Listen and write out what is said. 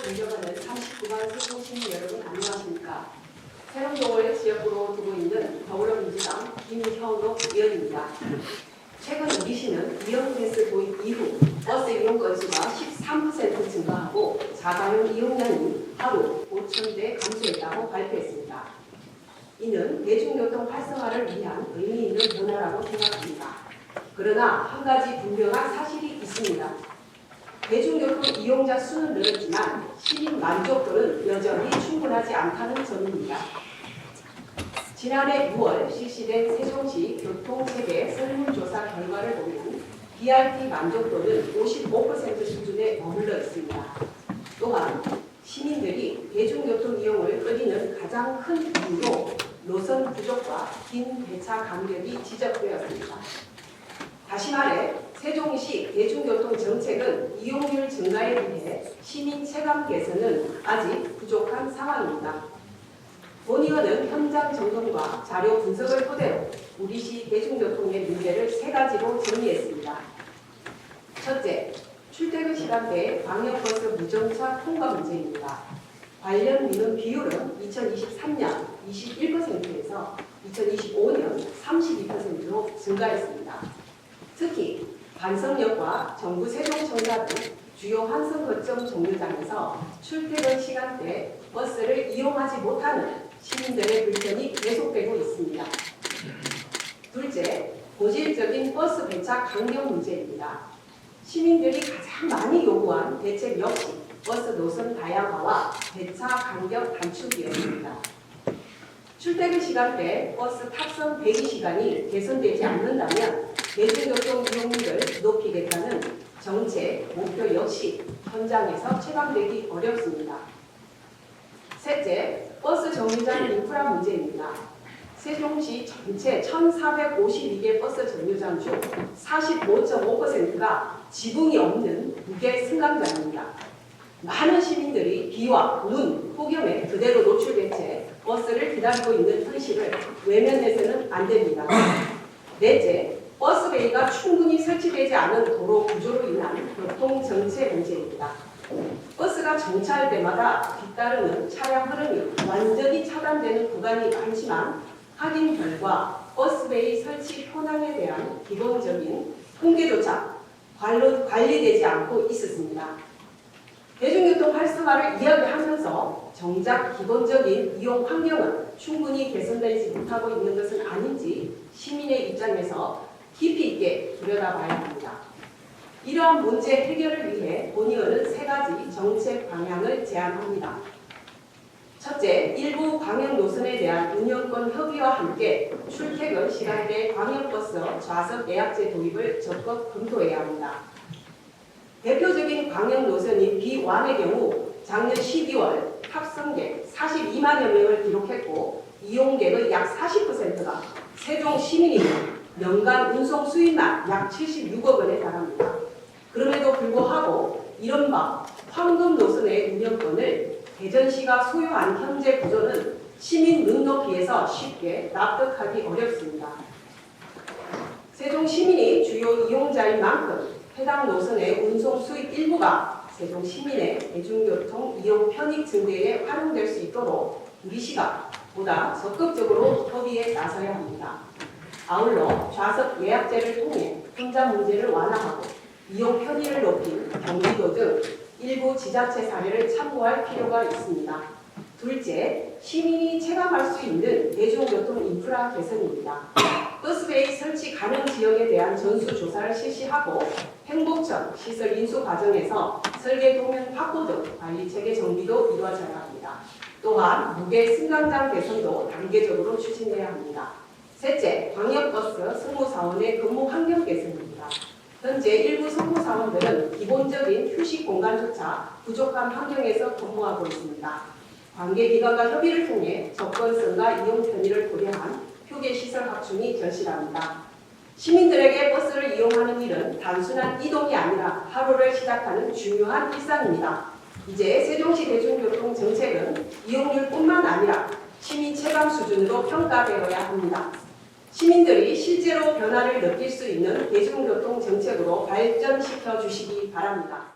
존경하는 39만 세종시민 여러분 안녕하십니까. 세종동을 지역구로 두고 있는 더불어민주당 김현옥 의원입니다. 최근 우리 시는 이용패스 도입 이후 버스 이용 건수가 13% 증가하고 자가용 이용량이 하루 5,000대 감소했다고 발표했습니다. 이는 대중교통 활성화를 위한 의미 있는 변화라고 생각합니다. 그러나 한 가지 분명한 사실이 있습니다. 대중교통 이용자 수는 늘었지만 시민 만족도는 여전히 충분하지 않다는 점입니다. 지난해 6월 실시된 세종시 교통체계 설문조사 결과를 보면 BRT 만족도는 55% 수준에 머물러 있습니다. 또한 시민들이 대중교통 이용을 꺼리는 가장 큰 이유로 노선 부족과 긴 배차 간격이 지적되었습니다. 다시 말해 세종시 대중교통 정책은 이용률 증가에 비해 시민 체감 개선은 아직 부족한 상황입니다. 본 의원은 현장 점검과 자료 분석을 토대로 우리시 대중교통의 문제를 세 가지로 정리했습니다. 첫째, 출퇴근 시간대 광역버스 무정차 통과 문제입니다. 관련 민원 비율은 2023년 21%에서 2025년 32%로 증가했습니다. 특히 반성역과 정부 세종청사 등 주요 환승 거점 정류장에서 출퇴근 시간대 버스를 이용하지 못하는 시민들의 불편이 계속되고 있습니다. 둘째, 본질적인 버스 배차 간격 문제입니다. 시민들이 가장 많이 요구한 대책 역시 버스 노선 다양화와 배차 간격 단축이었습니다. 출퇴근 시간대 버스 탑승 대기 시간이 개선되지 않는다면 대중교통 이용률을 높이겠다는 정책 목표 역시 현장에서 체감되기 어렵습니다. 셋째, 버스 정류장 인프라 문제입니다. 세종시 전체 1,452개 버스 정류장 중 45.5%가 지붕이 없는 무게 승강장입니다. 많은 시민들이 비와 눈, 폭염에 그대로 노출된 채 버스를 기다리고 있는 현실을 외면해서는 안 됩니다. 넷째, 버스베이가 충분히 설치되지 않은 도로 구조로 인한 교통정체 문제입니다. 버스가 정차할 때마다 뒤따르는 차량 흐름이 완전히 차단되는 구간이 많지만 확인 결과 버스베이 설치 현황에 대한 기본적인 통계조차 관리되지 않고 있었습니다. 대중교통 활성화를 이야기하면서 정작 기본적인 이용 환경은 충분히 개선되지 못하고 있는 것은 아닌지 시민의 입장에서 깊이 있게 들여다봐야 합니다. 이러한 문제 해결을 위해 본 의원은 세 가지 정책 방향을 제안합니다. 첫째, 일부 광역 노선에 대한 운영권 협의와 함께 출퇴근 시간대 광역버스 좌석 예약제 도입을 적극 검토해야 합니다. 대표적인 광역 노선인 B1의 경우 작년 12월 탑승객 42만여 명을 기록했고 이용객의 약 40%가 세종 시민이며 연간 운송 수입만 약 76억 원에 달합니다. 그럼에도 불구하고 이른바 황금 노선의 운영권을 대전시가 소유한 현재 구조는 시민 눈높이에서 쉽게 납득하기 어렵습니다. 세종 시민이 주요 이용자인 만큼 해당 노선의 운송 수입 일부가 세종 시민의 대중교통 이용 편익 증대에 활용될 수 있도록 우리시가 보다 적극적으로 협의에 나서야 합니다. 아울러 좌석 예약제를 통해 혼잡 문제를 완화하고 이용 편의를 높인 경기도 등 일부 지자체 사례를 참고할 필요가 있습니다. 둘째, 시민이 체감할 수 있는 대중교통 인프라 개선입니다. 버스베이 설치 가능 지역에 대한 전수조사를 실시하고 행복청 시설 인수 과정에서 설계 도면 확보 등 관리체계 정비도 이루어져야 합니다. 또한 무게 승강장 개선도 단계적으로 추진해야 합니다. 셋째, 광역버스 승무사원의 근무 환경 개선입니다. 현재 일부 승무사원들은 기본적인 휴식 공간조차 부족한 환경에서 근무하고 있습니다. 관계기관과 협의를 통해 접근성과 이용 편의를 고려한 휴게시설 확충이 절실합니다. 시민들에게 버스를 이용하는 일은 단순한 이동이 아니라 하루를 시작하는 중요한 일상입니다. 이제 세종시 대중교통 정책은 이용률뿐만 아니라 시민 체감 수준으로 평가되어야 합니다. 시민들이 실제로 변화를 느낄 수 있는 대중교통 정책으로 발전시켜 주시기 바랍니다.